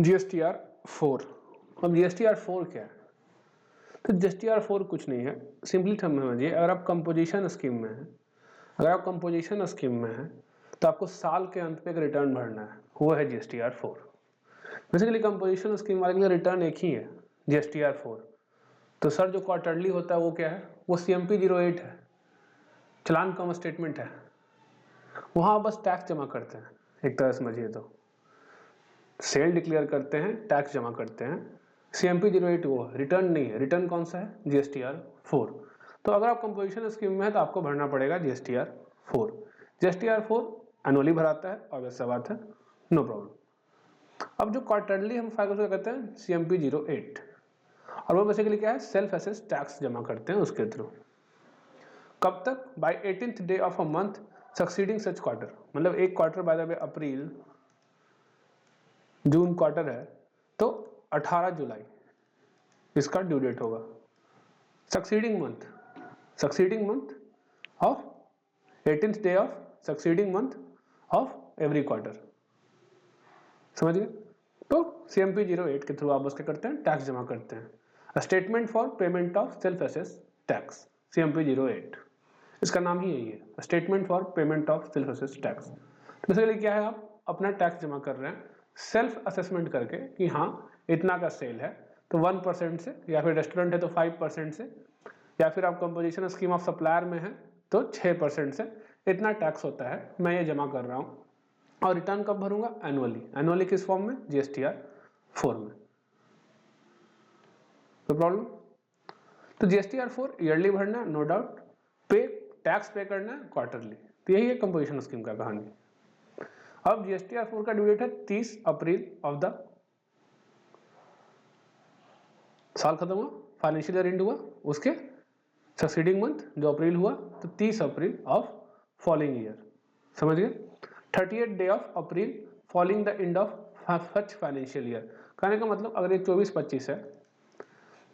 GSTR 4। अब GSTR 4 क्या है? तो GSTR 4 कुछ नहीं है, सिंपली समझिए, अगर आप कंपोजिशन स्कीम में हैं, तो आपको साल के अंत पे एक रिटर्न भरना है, वो है GSTR 4। बेसिकली कंपोजिशन स्कीम वाले के लिए रिटर्न एक ही है, GSTR 4। तो सर जो क्वार्टरली होता है वो क्या है? वो CMP 08 है, चलान कम स्टेटमेंट है। वहाँ बस टैक्स जमा करते हैं, एक तरह समझिए तो सेल डिक्लेयर करते हैं, टैक्स जमा करते हैं। CMP 08 वो रिटर्न नहीं है। रिटर्न कौन सा है? GSTR 4। तो अगर आप कंपोजिशन स्कीम में है तो आपको भरना पड़ेगा GSTR 4। GSTR 4 एनुअली भराता है, ऑब्वियस सा बात है, नो प्रॉब्लम। अब जो क्वार्टरली हम फाइल उसको कहते हैं CMP 08, और वो बेसिकली क्या है? सेल्फ असेस टैक्स जमा करते हैं उसके थ्रू। कब तक? By 18th day of a month succeeding such quarter. मतलब एक quarter by the way April June quarter है तो 18 जुलाई इसका ड्यू डेट होगा। Succeeding month of 18th day of succeeding month of every quarter. समझ गए? तो CMP 08 के थ्रू आप उसके करते हैं, टैक्स जमा करते हैं। Statement for payment of self assess tax, CMP 08, इसका नाम ही यही है, statement for payment of self assess tax. Basically क्या है? आप अपना टैक्स जमा कर रहे हैं सेल्फ असेसमेंट करके कि हाँ इतना का सेल है तो 1% से, या फिर रेस्टोरेंट है तो 5% से, या फिर आप कंपोजिशन स्कीम ऑफ सप्लायर में है तो 6% से इतना टैक्स होता है, मैं ये जमा कर रहा हूँ। और रिटर्न कब भरूंगा? एनुअली किस फॉर्म में? GSTR 4 में। तो प्रॉब्लम? तो GSTR 4 ईयरली भरना है, नो डाउट। टैक्स पे करना है क्वार्टरली। तो यही है कंपोजिशन स्कीम का कहानी। अब GSTR 4 का ड्यू डेट है 30 अप्रैल ऑफ द साल खत्म हुआ, फाइनेंशियल ईयर एंड हुआ, उसके सक्सीडिंग मंथ जो अप्रैल हुआ तो 30 अप्रैल ऑफ फॉलोइंग ईयर। समझ गए? 30th day of April following the end of such financial year. कहने का मतलब अगर ये 24-25 है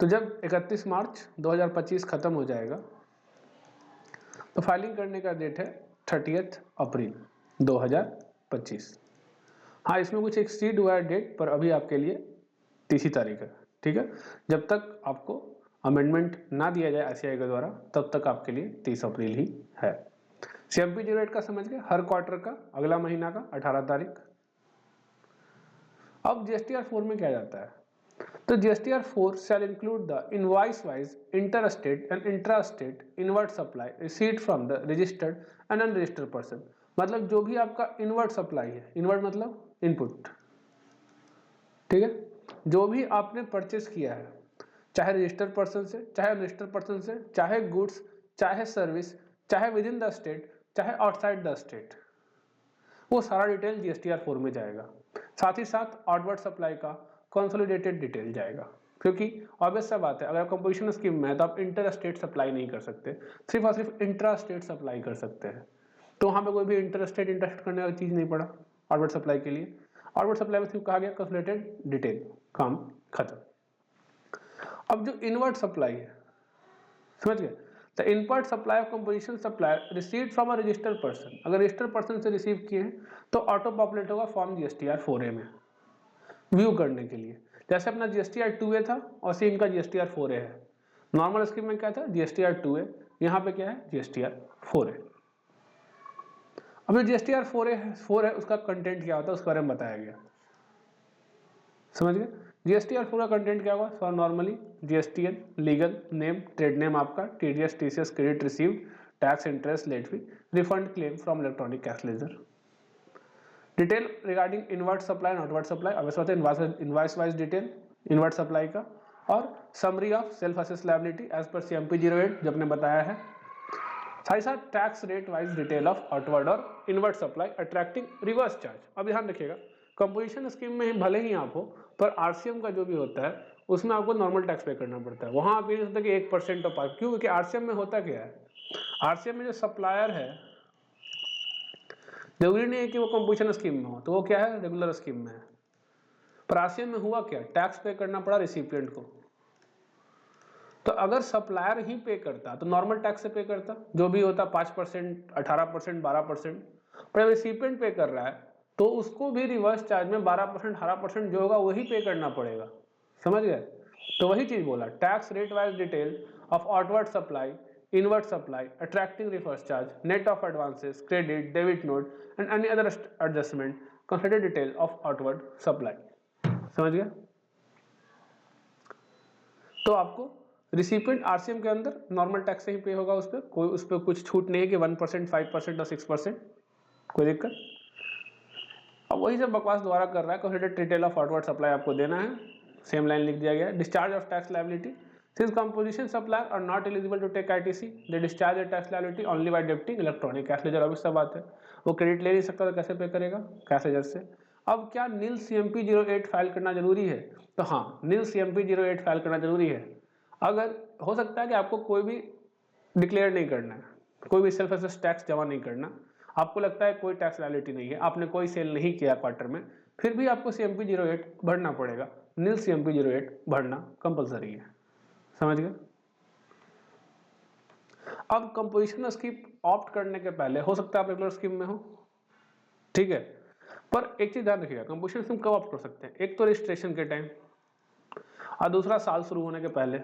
तो जब 31 मार्च 2025 खत्म हो जाएगा तो फाइलिंग करने का डेट है 30th अप्रैल 2025। हाँ, इसमें कुछ एक्सीड हुआ है डेट, पर अभी आपके लिए 30 तारीख है, ठीक है। जब तक आपको अमेंडमेंट ना दिया जाए ICAI के द्वारा तब तक आपके लिए 30 अप्रैल ही है। CMP 08 का समझ गए, हर क्वार्टर का अगला महीना का 18 तारीख। अब GSTR 4 में क्या जाता है? तो GSTR 4 shall include the invoice-wise interstate and intrastate inward supply received from the registered and unregistered person। मतलब जो भी आपका इनवर्ड सप्लाई है, इनवर्ड मतलब इनपुट, ठीक है, जो भी आपने परचेस किया है, चाहे रजिस्टर्ड पर्सन से, चाहे अनरजिस्टर्ड पर्सन से, चाहे गुड्स, चाहे सर्विस, चाहे विद इन द स्टेट, चाहे आउटसाइड द स्टेट, वो सारा डिटेल GSTR 4 में जाएगा। साथ ही साथ आउटवर्ड सप्लाई का कंसोलिडेटेड डिटेल जाएगा, क्योंकि ऑब्वियस सा बात है, अगर कंपोजिशन स्कीम में है तो आप इंटर स्टेट सप्लाई नहीं कर सकते, सिर्फ और सिर्फ इंट्रा स्टेट सप्लाई कर सकते हैं। तो वहाँ पे कोई भी इंटर स्टेट करने वाली चीज़ नहीं पड़ा आउटवर्ड सप्लाई के लिए। आउटवर्ड सप्लाई में सिर्फ कहा गया कंसोलिडेटेड डिटेल, काम खत्म। अब जो इनवर्ड सप्लाई है, समझ गए, the inward supply of composition supply received from a registered person, अगर रजिस्टर्ड पर्सन से रिसीव किए हैं तो ऑटो पॉपुलेट होगा फॉर्म GSTR 4A में व्यू करने के लिए। जैसे अपना GSTR 2A था और सेम का GSTR 4A है। नॉर्मल स्कीम में क्या था? GSTR 2A, यहाँ पे क्या है? GSTR 4A। अब जो GSTR 4 है उसका कंटेंट क्या होता है उसके बारे में बताया गया, समझ गए। GSTR 4 का कंटेंट क्या होगा? So normally GSTN legal name, trade name आपका, TDS TCS, credit received, tax, interest, late fee, refund claim from electronic cash ledger. Detail regarding inward supply and outward supply, अवश्य होता है invoice wise detail inward supply का, और summary of self assess liability as per CMP 08 जो आपने बताया है। साथ ही साथ tax rate wise detail of outward और inward supply attracting reverse charge. अब ध्यान रखिएगा, कंपोजिशन स्कीम में भले ही आप हो, पर RCM का जो भी होता है उसमें आपको नॉर्मल टैक्स पे करना पड़ता है। वहां आप ये नहीं सकते कि 1% ऑफ क्यों? क्योंकि RCM में होता क्या है, RCM में जो सप्लायर है जरूरी नहीं है कि वो कंपोजिशन स्कीम में हो, तो वो क्या है? रेगुलर स्कीम में है। पर RCM में हुआ क्या? टैक्स पे करना पड़ा रिसिपिएंट को। तो अगर सप्लायर ही पे करता तो नॉर्मल टैक्स से पे करता, जो भी होता 5%, 18%, 12%, पर रिसिपिएंट पे कर रहा है तो उसको भी रिवर्स चार्ज में 12% 18% जो होगा वही पे करना पड़ेगा। समझ गए? तो वही चीज बोला, tax rate wise detail of outward supply, inward supply, attracting reverse charge, net of advances, credit, debit note and any other adjustment consider detail of outward supply. समझ गए? तो आपको रिसिपिएंट आरसीएम के अंदर नॉर्मल टैक्स से ही पे होगा, उस पर कोई, उस पर कुछ छूट नहीं है कि 1%, 5% और 6%, कोई दिक्कत। अब वही जब बकवास दोबारा कर रहा है, consider detail of outward supply आपको देना है, सेम लाइन लिख दिया गया है। Discharge of tax liability, since composition supplier are not eligible to take ITC, they discharge the tax liability only by debiting electronic cash ledger. अब सब बात है, वो क्रेडिट ले नहीं सकता तो कैसे पे करेगा? कैश लेजर से। अब क्या नील सीएमपी 08 फाइल करना जरूरी है? तो हाँ, नील सीएमपी 08 फाइल करना जरूरी है। अगर हो सकता है कि आपको कोई भी डिक्लेयर नहीं करना है, कोई भी सेल्फ असेस टैक्स जमा नहीं करना, आपको लगता है कोई टैक्स लायबिलिटी नहीं है, आपने कोई सेल नहीं किया क्वार्टर में, फिर भी आपको सीएमपी 08 भरना पड़ेगा। नील सीएमपी 08 भरना कंपलसरी है। समझ गए? अब कंपोजिशन स्कीम ऑप्ट करने के पहले हो सकता है आप रेगुलर स्कीम में हो, ठीक है, पर एक चीज ध्यान रखिएगा, कंपोजिशन स्कीम कब ऑप्ट कर सकते हैं? एक तो रजिस्ट्रेशन के टाइम, और दूसरा साल शुरू होने के पहले।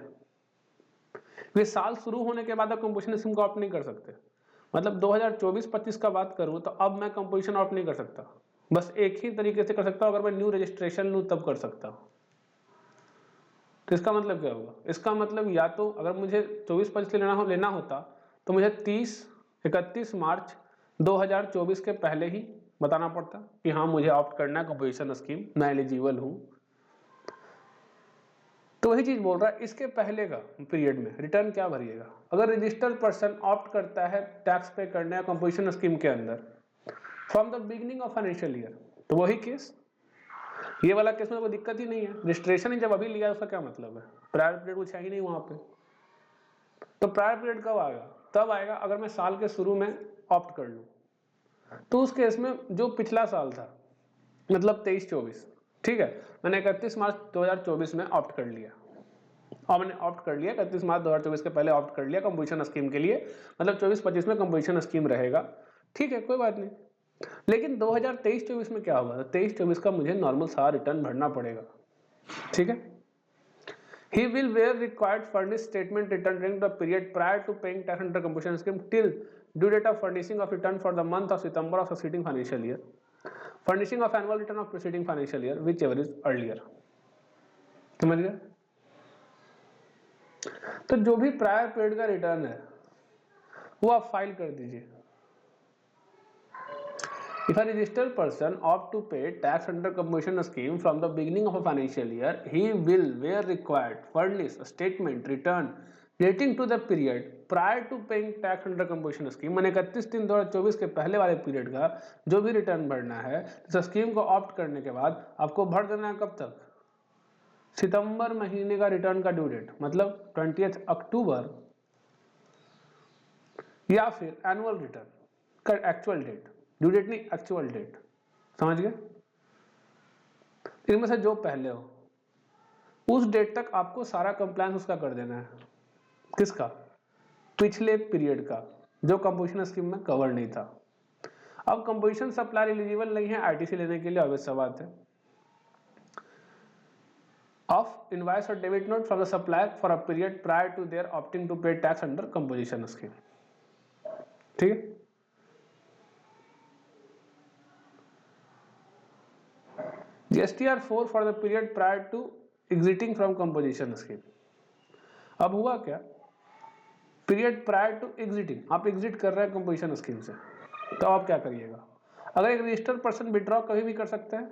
वे साल शुरू होने के बाद आप कंपोजिशन स्कीम को ऑप्ट नहीं कर सकते। मतलब 2024-25 का बात करूं तो अब मैं कंपोजिशन ऑप्ट नहीं कर सकता, बस एक ही तरीके से कर सकता हूं, अगर मैं न्यू रजिस्ट्रेशन लूं तब कर सकता हूं। तो इसका मतलब क्या होगा? इसका मतलब या तो अगर मुझे 24-25 लेना होता तो मुझे 31 मार्च 2024 के पहले ही बताना पड़ता कि हाँ मुझे ऑप्ट करना है कंपोजिशन स्कीम, मैं एलिजिबल हूं। तो वही चीज बोल रहा है, इसके पहले का पीरियड में रिटर्न क्या भरिएगा? अगर रजिस्टर्ड पर्सन ऑप्ट करता है टैक्स पे करने कंपोजिशन स्कीम के अंदर from the beginning of financial year, तो वही केस, ये वाला केस में कोई दिक्कत ही नहीं है। रजिस्ट्रेशन ही जब अभी लिया उसका क्या मतलब है? प्रायर पीरियड कुछ है ही नहीं वहां पे। तो प्रायर पीरियड कब आएगा? तब आएगा अगर मैं साल के शुरू में ऑप्ट कर लूं, तो उस केस में जो पिछला साल था, मतलब 23-24, ठीक है, मैंने 31 मार्च 2024 में ऑप्ट कर लिया, और मैंने ऑप्ट कर लिया 31 मार्च 2024 के पहले ऑप्ट कर लिया कंपोजिशन स्कीम के लिए, मतलब 24-25 में कंपोजिशन स्कीम रहेगा, ठीक है, कोई बात नहीं। लेकिन 2023-24 में क्या होगा? 23-24 का मुझे नॉर्मल सारा रिटर्न भरना पड़ेगा, ठीक है। He will where required furnish statement return during the period prior to paying tax under composition scheme till due date of furnishing of return for the month of September of succeeding financial year. Furnishing of annual return of preceding financial year, whichever is earlier. समझ गए? तो जो भी prior period का return है वो आप file कर दीजिए। If a registered person opt to pay tax under composition scheme from the beginning of a financial year, he will, where required, furnish a statement return relating to the period prior to paying tax under composition scheme। मैंने 31/3/2024 के पहले वाले period का जो भी return भरना है, तो स्कीम को ऑप्ट करने के बाद आपको भर देना है कब तक? सितंबर महीने का रिटर्न का ड्यू डेट, मतलब 20 अक्टूबर, या फिर एनुअल रिटर्न का एक्चुअल डेट, ड्यू डेट नहीं, एक्चुअल डेट। समझ गए? इनमें से जो पहले हो उस डेट तक आपको सारा कंप्लायंस उसका कर देना है। किसका? पिछले पीरियड का, जो कंपोजिशन स्कीम में कवर नहीं था। अब कंपोजिशन सप्लायर एलिजिबल नहीं है आईटीसी लेने के लिए, ऑब्वियस सा बात है। ऑफ इनवॉइस और debit note from the supplier for a period prior to their opting to pay tax under composition scheme, ठीक है। GSTR 4 for the period prior to exiting from composition scheme। अब हुआ क्या? Period prior to exiting, आप exit कर रहे हैं composition scheme से, तो आप क्या करिएगा? अगर एक रजिस्टर्ड पर्सन विड्रॉ कभी भी कर सकता है,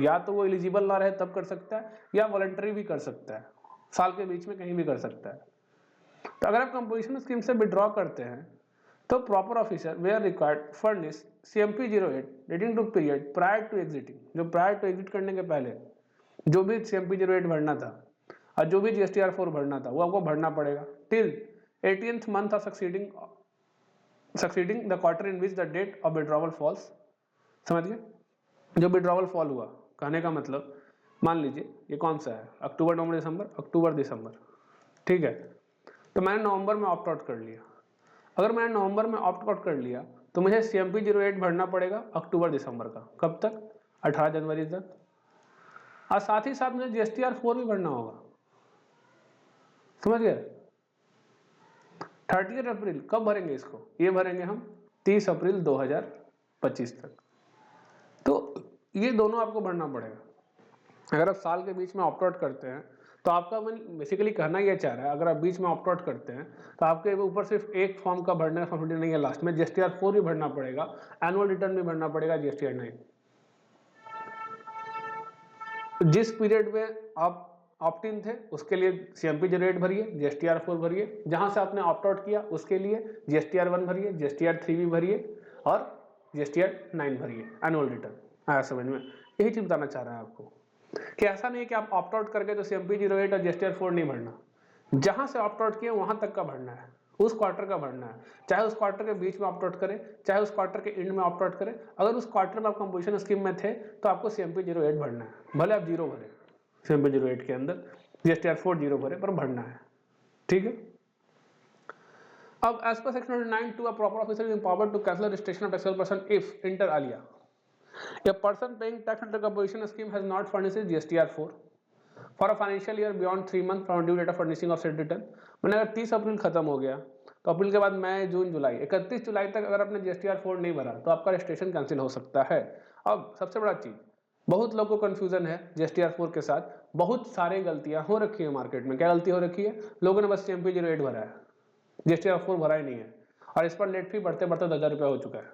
या तो वो एलिजिबल ना रहे तब कर सकता है, या वॉलंटरी भी कर सकता है, साल के बीच में कहीं भी कर सकता है। तो अगर आप कंपोजिशन स्कीम से विड्रॉ करते हैं तो proper officer where required furnish CMP 08 dating to period prior to exiting, जो प्रायर टू एग्जिट करने के पहले जो भी CMP 08 भरना था और जो भी GSTR 4 भरना था वो आपको भरना पड़ेगा till 18th month of succeeding the quarter in which the date of withdrawal falls। समझ गए? जो विड्रॉवल फॉल हुआ, कहने का मतलब मान लीजिए ये कौन सा है, अक्टूबर नवंबर दिसंबर, अक्टूबर दिसंबर, ठीक है, तो मैंने नवंबर में ऑप्ट आउट कर लिया। अगर मैंने नवंबर में ऑप्ट आउट कर लिया तो मुझे CMP 08 भरना पड़ेगा अक्टूबर दिसंबर का। कब तक? 18 जनवरी तक। और साथ ही साथ मुझे GSTR 4 भी भरना होगा, समझ गए? 30 अप्रैल कब भरेंगे इसको? ये भरेंगे हम 30 अप्रैल 2025 तक। तो ये दोनों आपको भरना पड़ेगा। अगर आप साल के बीच में ऑप्ट आउट करते हैं तो आपका मन बेसिकली कहना ये चाह रहा है, अगर आप बीच में ऑप्ट आउट करते हैं तो आपके ऊपर सिर्फ एक फॉर्म का भरने का फॉर्मेलिटी नहीं है, लास्ट में GSTR 4 भी भरना पड़ेगा, एनुअल रिटर्न भी भरना पड़ेगा, GSTR 9। जिस पीरियड में आप ऑप्ट इन थे उसके लिए CMP 08 भरिए, GSTR 4 भरिए, जहां से आपने ऑप्ट आउट किया उसके लिए GSTR 1 भरिए, GSTR 3 भी भरिए और GSTR 9 भरिए, एनुअल रिटर्न। आया समझ में? यही चीज बताना चाह रहा है आपको कि ऐसा नहीं है कि आप ऑप्ट आउट करके तो CMP 08 और GSTR 4 नहीं भरना, जहां से ऑप्ट आउट किए वहां तक का भरना है, उस क्वार्टर का भरना है। चाहे उस क्वार्टर के बीच में ऑप्ट आउट करें, चाहे उस क्वार्टर के एंड में ऑप्ट आउट करें, अगर उस क्वार्टर में आप कंपोजिशन स्कीम में थे तो आपको CMP 08 भरना है, भले आप जीरो भरे CMP 08 के अंदर, GSTR 4 जीरो भरे पर भरना है, ठीक है। अब as per section 9(2) a proper officer is empowered to cancel registration of taxable person if inter alia a person paying tax under composition scheme has not furnished his GSTR 4 for a financial year beyond 3 months from due date of furnishing of said return। मैंने अगर 30 अप्रैल खत्म हो गया तो अप्रैल के बाद मई, जून, जुलाई, 31 जुलाई तक अगर आपने GSTR 4 नहीं भरा तो आपका रजिस्ट्रेशन कैंसिल हो सकता है। अब सबसे बड़ा चीज, बहुत लोगों को कंफ्यूजन है GSTR 4 के साथ, बहुत सारी गलतियां हो रखी है मार्केट में। क्या गलती हो रखी है? लोगों ने बस CMP 08 भरा है, GSTR 4 भरा ही नहीं है, और इस पर लेट फी बढ़ते बढ़ते 10,000 रुपया हो चुका है,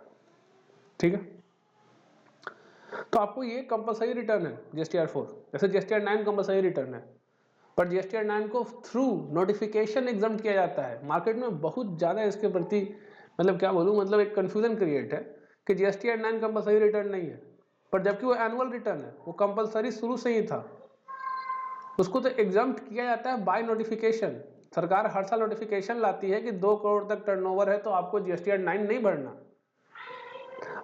ठीक है। तो आपको ये कंपलसरी रिटर्न है GSTR 4, जैसे GSTR 9 कंपलसरी रिटर्न है, पर GSTR 9 को थ्रू नोटिफिकेशन एग्जाम किया जाता है। मार्केट में बहुत ज़्यादा इसके प्रति मतलब क्या बोलूँ, मतलब एक कंफ्यूजन क्रिएट है कि GSTR 9 कंपलसरी रिटर्न नहीं है, पर जबकि वो एनुअल रिटर्न है, वो कंपलसरी शुरू से ही था। उसको तो एग्जाम किया जाता है बाय नोटिफिकेशन। सरकार हर साल नोटिफिकेशन लाती है कि 2 करोड़ तक टर्नओवर है तो आपको GSTR 9 नहीं भरना।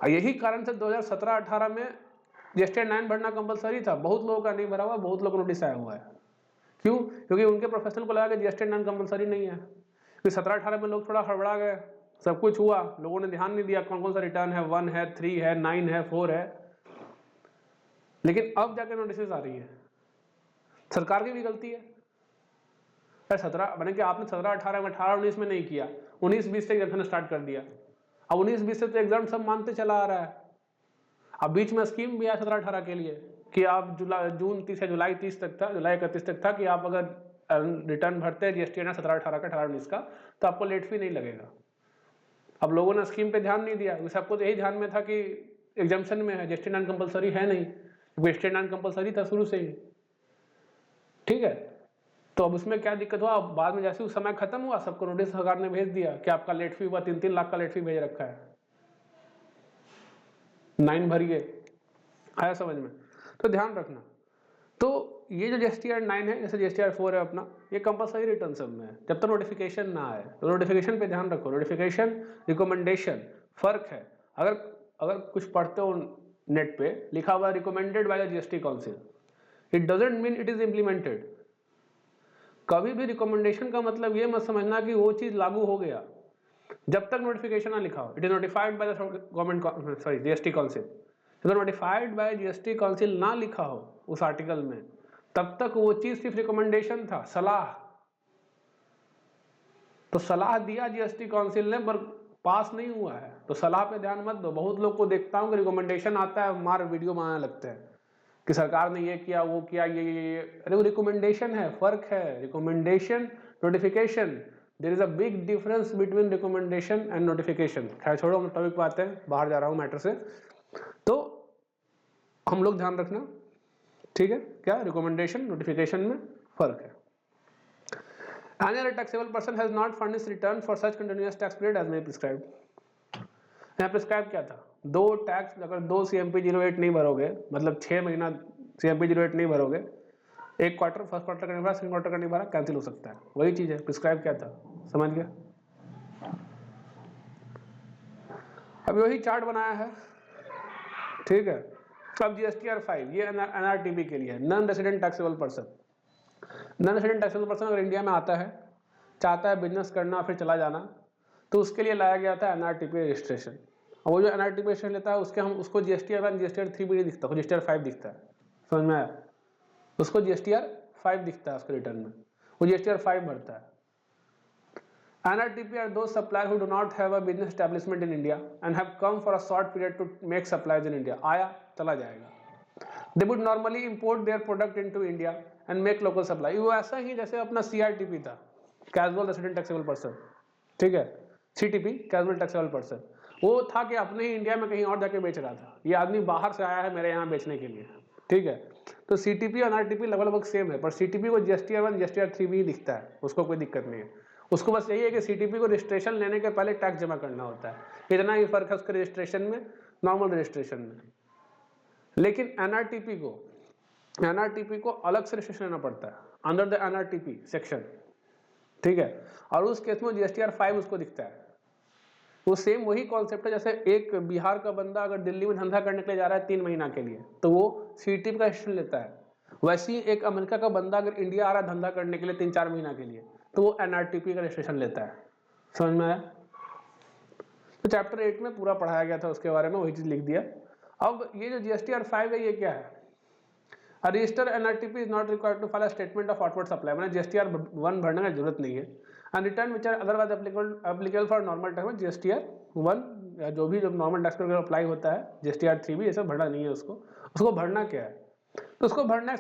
यही कारण से 2017-18 में GSTR 9 भरना कंपलसरी था, बहुत लोगों का नहीं भरा हुआ, बहुत लोगों को नोटिस आया हुआ है। क्यों? क्योंकि उनके प्रोफेशनल को लगा कि GSTR 9 कंपलसरी नहीं है। फिर 17-18 में लोग थोड़ा हड़बड़ा गए, सब कुछ हुआ, लोगों ने ध्यान नहीं दिया कौन कौन सा रिटर्न है, 1 है, 3 है, 9 है, 4 है। लेकिन अब जाके नोटिस आ रही है, सरकार की भी गलती है। 17 मैंने कि आपने 17-18 में 18-19 में नहीं किया, 19-20 से एग्जाम स्टार्ट कर दिया। अब 19-20 से तो एग्जाम सब मानते चला आ रहा है। अब बीच में स्कीम भी आया 17-18 के लिए कि आप जून 30 या जुलाई 30 तक था, जुलाई 31 तक था कि आप अगर रिटर्न भरते हैं GSTR 17-18 का, 18-19 का, तो आपको लेट फी नहीं लगेगा। अब लोगों ने स्कीम पे ध्यान नहीं दिया, सबको तो यही ध्यान में था कि एग्जाम्शन में है, GSTR 9 कंपलसरी है नहीं, GSTR 9 कंपलसरी था शुरू से ही, ठीक है। तो अब उसमें क्या दिक्कत हुआ, अब बाद में जैसे उस समय खत्म हुआ, सबको नोटिस सरकार ने भेज दिया कि आपका लेट फी हुआ, 3-3 लाख का लेट फी भेज रखा है, 9 भरिए। आया समझ में? तो ध्यान रखना। तो ये जो GSTR 9 है, जैसे GSTR 4 है अपना, ये कंपलसरी रिटर्न सब में है जब तक नोटिफिकेशन ना आए। तो नोटिफिकेशन पे ध्यान रखो, नोटिफिकेशन रिकमेंडेशन फर्क है। अगर कुछ पढ़ते हो नेट पे लिखा हुआ recommended by the GST council, it doesn't mean it is implemented. कभी भी रिकमेंडेशन का मतलब ये मत समझना कि वो चीज लागू हो गया, जब तक नोटिफिकेशन ना लिखा हो। It is notified by the government, sorry, GST council. अगर नोटिफाइड बाय GST काउंसिल ना लिखा हो उस आर्टिकल में, तब तक वो चीज सिर्फ रिकमेंडेशन था, सलाह। तो सलाह दिया GST काउंसिल ने, पर पास नहीं हुआ है, तो सलाह पे ध्यान मत दो। बहुत लोग को देखता हूँ कि रिकमेंडेशन आता है, मार वीडियो बनाने लगते हैं कि सरकार ने ये किया, वो किया, ये। अरे वो रिकमेंडेशन है, फर्क है recommendation notification. There is a big difference between recommendation and notification. खैर छोड़ो, हम टॉपिक पे आते हैं, बाहर जा रहा हूँ मैटर से। तो हम लोग ध्यान रखना, ठीक है, क्या रिकमेंडेशन नोटिफिकेशन में फर्क है। Any taxable person has not furnished return for such continuous tax period as may prescribed। यहाँ प्रिस्क्राइब क्या था? 2 टैक्स, अगर 2 CMP 08 नहीं भरोगे, मतलब 6 महीना CMP 08 नहीं भरोगे, एक क्वार्टर, फर्स्ट क्वार्टर का नहीं भरा, सेकंड क्वार्टर का नहीं भरा, कैंसिल हो सकता है। वही चीज है, प्रिस्क्राइब क्या था, समझ गया? अभी वही चार्ट बनाया है, ठीक है। अब GSTR 5 ये NRTP के लिए, non resident taxable person. Non resident taxable person अगर इंडिया में आता है, चाहता है बिजनेस करना फिर चला जाना, तो उसके लिए लाया गया था NRTP रजिस्ट्रेशन। और वो जो एनआरटीपी रजिस्ट्रेशन लेता है उसके हम उसको जीएसटीआर 1 जीएसटीआर 3 भी नहीं दिखता, जीएसटीआर 5 दिखता है। समझ में आया? उसको जीएसटीआर 5 दिखता है उसके रिटर्न में, वो जीएसटीआर 5 भरता है। NRTP are those suppliers who do not have a business establishment in India and have come for a short period to make supplies in India. आया चला जाएगा। They would normally import their product into India and make local supply. वो ऐसा ही जैसे अपना CRTP था, Casual Resident Taxable Person, ठीक है, CTP Casual Taxable Person, वो था कि अपने ही इंडिया में कहीं और जाके बेच रहा था, ये आदमी बाहर से आया है मेरे यहाँ बेचने के लिए, ठीक है। तो CTP और NRTP लगभग सेम है, पर CTP को GSTR 1 GSTR 3 भी दिखता है, उसको कोई दिक्कत नहीं है। उसको बस यही है कि CTP को रजिस्ट्रेशन लेने के पहले टैक्स जमा करना होता है, इतना ही फर्क है उसके रजिस्ट्रेशन में, नॉर्मल रजिस्ट्रेशन में। लेकिन NRTP को अलग से रजिस्ट्रेशन लेना पड़ता है अंडर द NRTP सेक्शन, ठीक है। और उस केस में GSTR 5 उसको दिखता है। वो सेम वही कॉन्सेप्ट है, जैसे एक बिहार का बंदा अगर दिल्ली में धंधा करने के लिए जा रहा है 3 महीना के लिए, तो वो CTP का रजिस्ट्रेशन लेता है। वैसे ही एक अमेरिका का बंदा अगर इंडिया आ रहा है धंधा करने के लिए 3-4 महीना के लिए, तो वो NRTP का रजिस्ट्रेशन लेता है। समझ में आया? तो चैप्टर 8 में पूरा पढ़ाया गया था उसके बारे में, वही चीज लिख दिया। अब ये जो GSTR 5 है, ये क्या है? A registered NRTP is not required to file a statement of outward supply, मैंने GSTR 1 भरने की जरूरत नहीं है। And return which are otherwise applicable for normal tax में GSTR 1 या जो भी जब नॉर्मल टैक्स पर अप्लाई होता है, GSTR 3 भी, ये सब भरना नहीं है उसको भरना क्या है? तो उसको भरना है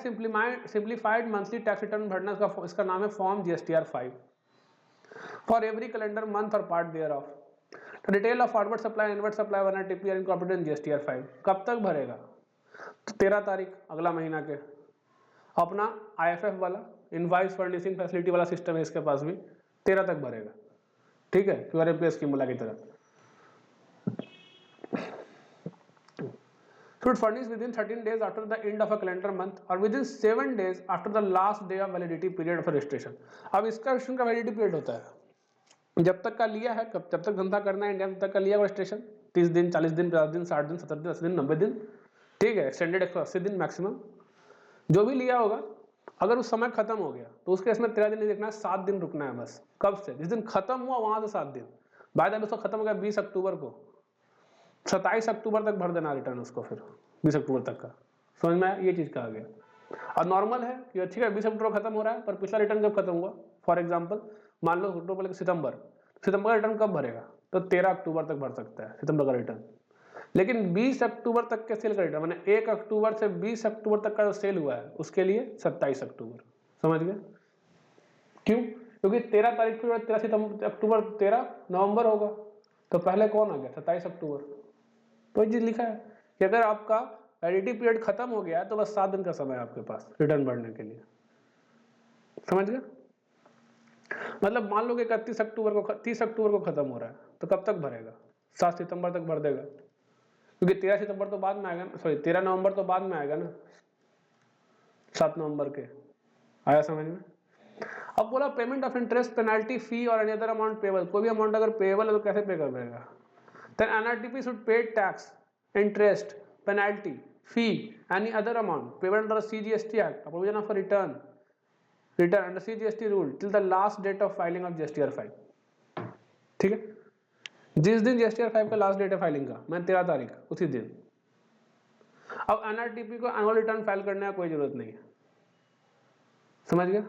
सिंप्लीफाइड मंथली टैक्स रिटर्न भरना, इसका नाम है form GSTR 5 for every calendar month और part there of. Detail of forward supply inward supply one NRTP are incorporated in GSTR 5। कब तक भरेगा? तो 13 तारीख अगला महीना के। अपना IFF वाला इनवाइस फर्निशिंग फैसिलिटी वाला सिस्टम है इसके पास भी, 13 तक भरेगा, ठीक है, QRMP स्कीम वाला की तरह। should furnish within 13 days after the end of a calendar month or within 7 days after the last day of validity period of registration। अब इसका रजिस्ट्रेशन का वैलिडिटी पीरियड होता है, जब तक का लिया है, जब तक धंधा करना है इंडिया में, तब तक का लिया रजिस्ट्रेशन, 30 दिन 40 दिन 50 दिन 60 दिन 70 दिन 80 दिन 90 दिन, ठीक है, एक्सटेंडेड 180 दिन मैक्सिमम, जो भी लिया होगा। अगर उस समय खत्म हो गया तो उसके इसमें 13 दिन नहीं देखना है, 7 दिन रुकना है बस। कब से? जिस दिन खत्म हुआ वहां से 7 दिन। बाय द वे उसका खत्म हो गया 20 अक्टूबर को, 27 अक्टूबर तक भर देना रिटर्न उसको, फिर 20 अक्टूबर तक का। समझ में आया? ये चीज कहा गया। और नॉर्मल है कि ठीक है 20 अक्टूबर खत्म हो रहा है, पर पिछला रिटर्न कब खत्म हुआ? फॉर एग्जांपल मान लो अक्टूबर सितंबर का रिटर्न कब भरेगा? तो 13 अक्टूबर तक भर सकता है सितंबर का रिटर्न। लेकिन 20 अक्टूबर तक के सेल का रिटर्न, मैंने 1 अक्टूबर से 20 अक्टूबर तक का जो सेल हुआ है उसके लिए 27 अक्टूबर। समझ गए? क्यों? क्योंकि 13 तारीख को 13 सितंबर अक्टूबर 13 नवंबर होगा, तो पहले कौन आ गया? 27 अक्टूबर। तो ये चीज लिखा है कि अगर आपका वैलिडिटी पीरियड खत्म हो गया है तो बस 7 दिन का समय है आपके पास रिटर्न भरने के लिए। समझ गए? मतलब मान लो कि 31 अक्टूबर को 30 अक्टूबर को खत्म हो रहा है, तो कब तक भरेगा? 7 सितंबर तक भर देगा, क्योंकि 13 सितंबर तो बाद में आएगा ना, सॉरी 13 नवंबर तो बाद में आएगा ना, 7 नवंबर के। आया समझ में? अब बोला पेमेंट ऑफ इंटरेस्ट पेनल्टी फी और एनी अदर अमाउंट पेबल, कोई भी अमाउंट अगर पेबल है तो कैसे पे कर देगा? Then NRTP should pay tax interest penalty fee any other amount payable under CGST act provision of return under CGST rule till the last date of filing of GSTR 5। ठीक है, जिस दिन GSTR 5 का last date है filing का, मैं 13 तारीख, उसी दिन। अब NRTP को एनुअल रिटर्न फाइल करने का कोई जरूरत नहीं है। समझ गया?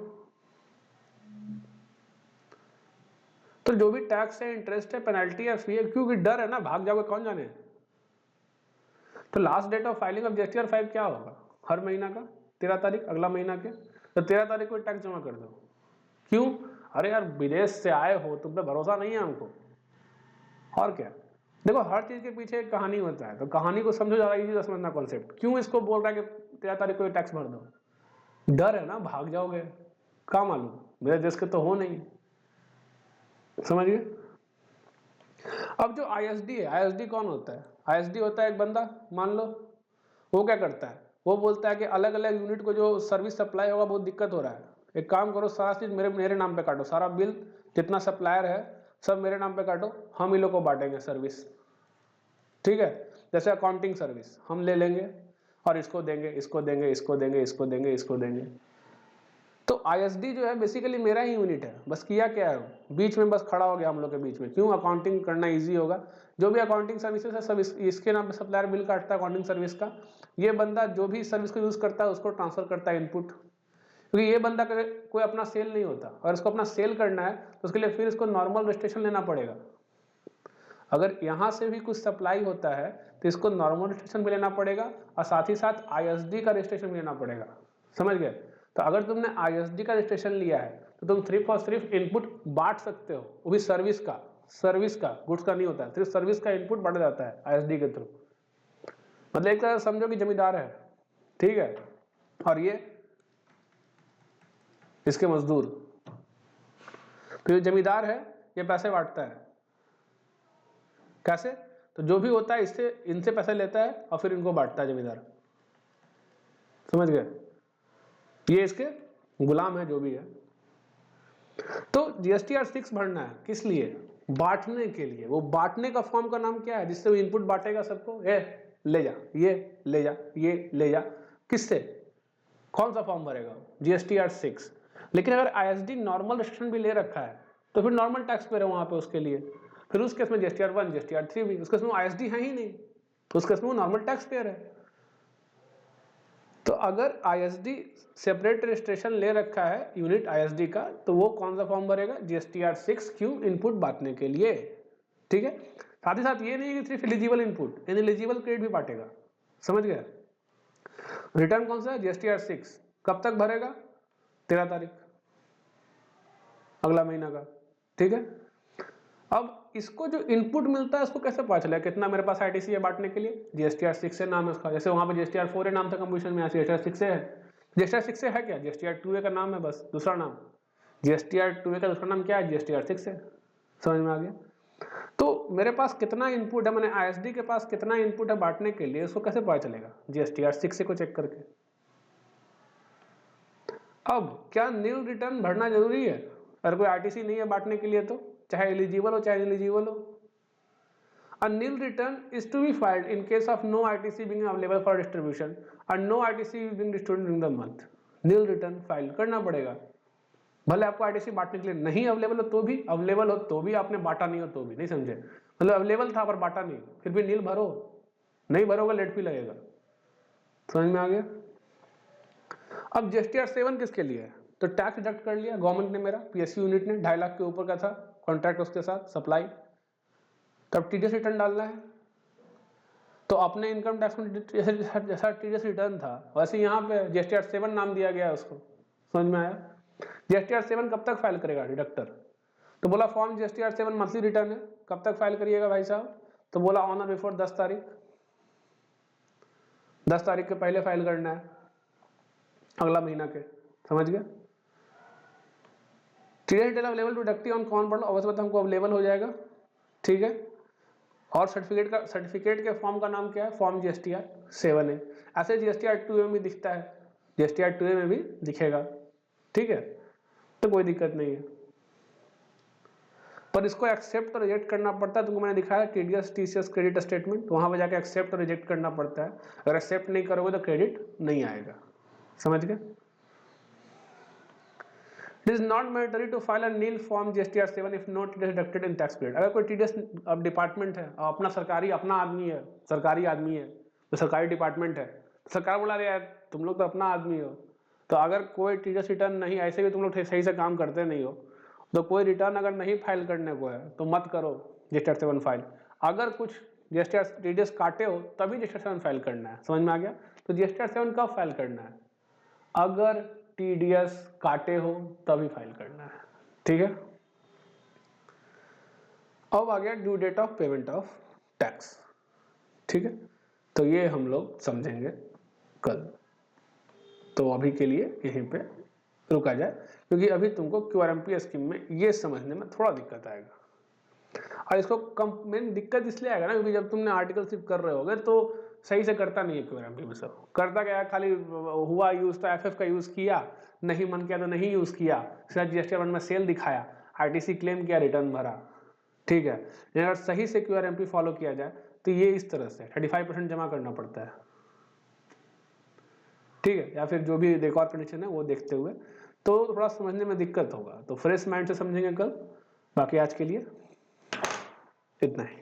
तो जो भी टैक्स है, इंटरेस्ट है, पेनल्टी है, फी है, क्योंकि डर है ना, भाग जाओगे कौन जाने। तो last date of filing of GSTR 5 क्या होगा? हर महीना का 13 तारीख अगला महीना के, तो 13 तारीख को टैक्स जमा कर दो। क्यों? अरे यार विदेश से आए हो, तुम पे भरोसा नहीं है हमको, और क्या। देखो हर चीज के पीछे एक कहानी होता है, तो कहानी को समझो, ज्यादा इजी समझना कॉन्सेप्ट। क्यों इसको बोल रहा है कि 13 तारीख को टैक्स भर दो? डर है ना, भाग जाओगे, क्या मालूम मेरे देश के तो हो नहीं। समझिए? अब जो ISD है, ISD कौन होता है? ISD होता है एक बंदा, मान लो वो क्या करता है, वो बोलता है कि अलग अलग यूनिट को जो सर्विस सप्लाई होगा बहुत दिक्कत हो रहा है, एक काम करो सारा चीज मेरे नाम पे काटो, सारा बिल जितना सप्लायर है सब मेरे नाम पे काटो, हम इन लोग को बांटेंगे सर्विस। ठीक है, जैसे अकाउंटिंग सर्विस हम ले लेंगे और इसको देंगे, इसको देंगे, इसको देंगे, इसको देंगे, इसको देंगे। तो आईएसडी जो है बेसिकली मेरा ही यूनिट है, बस किया क्या है, बीच में बस खड़ा हो गया हम लोग के बीच में। क्यों? अकाउंटिंग करना इजी होगा। जो भी अकाउंटिंग सर्विसेज है सब इसके नाम पे सप्लायर बिल काटता है अकाउंटिंग सर्विस का। ये बंदा जो भी सर्विस को यूज करता है उसको ट्रांसफर करता है इनपुट, क्योंकि ये बंदा कोई अपना सेल नहीं होता, और इसको अपना सेल करना है तो उसके लिए फिर इसको नॉर्मल रजिस्ट्रेशन लेना पड़ेगा। अगर यहाँ से भी कुछ सप्लाई होता है तो इसको नॉर्मल रजिस्ट्रेशन भी लेना पड़ेगा और साथ ही साथ आईएसडी का रजिस्ट्रेशन भी लेना पड़ेगा। समझ गए? तो अगर तुमने आईएसडी का रजिस्ट्रेशन लिया है तो तुम सिर्फ और सिर्फ इनपुट बांट सकते हो, वो भी सर्विस का, गुड्स का नहीं होता है, सिर्फ सर्विस का इनपुट बांटा जाता है आईएसडी के थ्रू। मतलब एक तरह समझो कि जमींदार है, ठीक है, और ये इसके मजदूर। तो ये जमींदार है, ये पैसे बांटता है। कैसे? तो जो भी होता है इससे इनसे पैसे लेता है और फिर इनको बांटता है जमींदार। समझ गए? ये इसके गुलाम है जो भी है। तो जीएसटीआर 6 भरना है किस लिए? बांटने के लिए। वो बांटने का फॉर्म का नाम क्या है जिससे वो इनपुट बांटेगा सबको? ए ले जा, ये ले जा, ये ले जा। किससे? कौन सा फॉर्म भरेगा? जीएसटीआर 6। लेकिन अगर आईएसडी नॉर्मल रजिस्ट्रेशन भी ले रखा है तो फिर नॉर्मल टैक्स पेयर है वहां पे उसके लिए। फिर उस केस में जीएसटीआर 1, जीएसटीआर 3 भी, उस केस में आईएसडी है ही नहीं, तो उस केस में वो नॉर्मल टैक्स पेयर है। तो अगर आईएसडी सेपरेट रजिस्ट्रेशन ले रखा है यूनिट आईएसडी का, तो वो कौन सा फॉर्म भरेगा? जीएसटीआर 6। क्यों? इनपुट बांटने के लिए। ठीक है। साथ ही साथ ये नहीं कि सिर्फ एलिजिबल इनपुट, इनएलिजिबल क्रेडिट भी बांटेगा। समझ गया? रिटर्न कौन सा है? जीएसटीआर 6। कब तक भरेगा? 13 तारीख अगला महीना का। ठीक है। अब इसको जो इनपुट मिलता है उसको कैसे पता चलेगा कितना मेरे पास आईटीसी है बांटने के लिए? जीएसटीआर 6 से नाम है उसका। जैसे वहां पे जीएसटीआर 4 नाम था कंपोजिशन में, जीएसटीआर 6 से है। जीएसटीआर 6 से है क्या? जीएसटीआर 2 का नाम है, बस दूसरा नाम। जीएसटीआर 2 का दूसरा नाम क्या है? जीएसटीआर 6 है। समझ में आ गया? तो मेरे पास कितना इनपुट है, मैंने आईएसडी के पास कितना इनपुट है बांटने के लिए, उसको कैसे पता चलेगा? जीएसटीआर 6 को चेक करके। अब क्या नील रिटर्न भरना जरूरी है अगर कोई आरटीसी नहीं है बांटने के लिए? तो चाहे एलिजिबल हो चाहे इनएलिजिबल हो। A nil return is to be filed in case of no RTC being available for distribution and no RTC being distributed during the month. Nil return file करना पड़ेगा, भले आपको आरटीसी बांटने के लिए नहीं अवेलेबल हो तो भी, अवेलेबल हो तो भी, आपने बांटा नहीं हो तो भी। नहीं समझे? मतलब अवेलेबल था पर बांटा नहीं, फिर भी नील भरो, नहीं भरोगे लेट फी लगेगा। समझ में आ गया? अब जीएसटीआर 7 किसके लिए है? तो टैक्स डिडक्ट कर लिया गवर्नमेंट ने, मेरा पीएसयू यूनिट ने 2.5 लाख के ऊपर का था कॉन्ट्रैक्ट उसके साथ सप्लाई। तब टीडीएस रिटर्न डालना है, तो अपने इनकम टैक्स में जैसा टीडीएस रिटर्न था वैसे यहाँ पे जीएसटीआर 7 नाम दिया गया है उसको। समझ में आया? जीएसटीआर 7 कब तक फाइल करेगा डिडक्टर? तो बोला फॉर्म जीएसटीआर 7 मंथली रिटर्न है, कब तक फाइल करिएगा भाई साहब? तो बोला ऑन और बिफोर 10 तारीख, 10 तारीख के पहले फाइल करना है अगला महीना के। समझ गया? TDS detail available to deduct on कौन पढ़ लो, अवश्य बता हमको अवेलेबल हो जाएगा। ठीक है। और सर्टिफिकेट के फॉर्म का नाम क्या है? फॉर्म जीएसटीआर 7 है। ऐसे जीएसटीआर 2 में भी दिखता है, जीएसटीआर 2 में भी दिखेगा। ठीक है, तो कोई दिक्कत नहीं है, पर इसको एक्सेप्ट और रिजेक्ट करना पड़ता है। तुमको मैंने दिखाया टीडीएस टीसीएस क्रेडिट स्टेटमेंट, वहां पे जाके एक्सेप्ट और रिजेक्ट करना पड़ता है। अगर एक्सेप्ट नहीं करोगे तो क्रेडिट नहीं आएगा। समझ गए? It is not mandatory to file a nil form GSTR 7 if no TDS deducted in tax period. अगर कोई TDS अब डिपार्टमेंट है, अपना सरकारी अपना आदमी है, सरकारी आदमी है, तो सरकारी डिपार्टमेंट है, सरकार बोला यार तुम लोग तो अपना आदमी हो, तो अगर कोई TDS रिटर्न नहीं, ऐसे भी तुम लोग सही से काम करते नहीं हो, तो कोई रिटर्न अगर नहीं फाइल करने को है तो मत करो GSTR 7 फाइल। अगर कुछ GSTR TDS काटे हो तभी GSTR 7 फाइल करना है। समझ में आ गया? तो GSTR 7 कब फाइल करना है? अगर टीडीएस काटे हो तभी फाइल करना है। ठीक है। अब आ गया due date of payment of tax. ठीक है, तो ये हम लोग समझेंगे कल। तो अभी के लिए यहीं पे रुका जाए, क्योंकि अभी तुमको क्यूआरएमपी स्कीम में ये समझने में थोड़ा दिक्कत आएगा। और इसको मेन दिक्कत इसलिए आएगा ना, क्योंकि जब तुमने आर्टिकलशिप कर रहे होगे तो सही से करता नहीं है क्यूआरएमपी में। सब करता क्या है, खाली हुआ यूज तो एफएफ का यूज किया, नहीं मन किया तो नहीं यूज किया, सीधा जीएसटीआर 1 में सेल दिखाया, आरटीसी क्लेम किया, रिटर्न भरा। ठीक है। अगर सही से क्यूआरएमपी फॉलो किया जाए तो ये इस तरह से 35% जमा करना पड़ता है। ठीक है, या फिर जो भी एक और कंडीशन है वो देखते हुए तो थोड़ा समझने में दिक्कत होगा, तो फ्रेश माइंड से समझेंगे कल। बाकी आज के लिए इतना ही।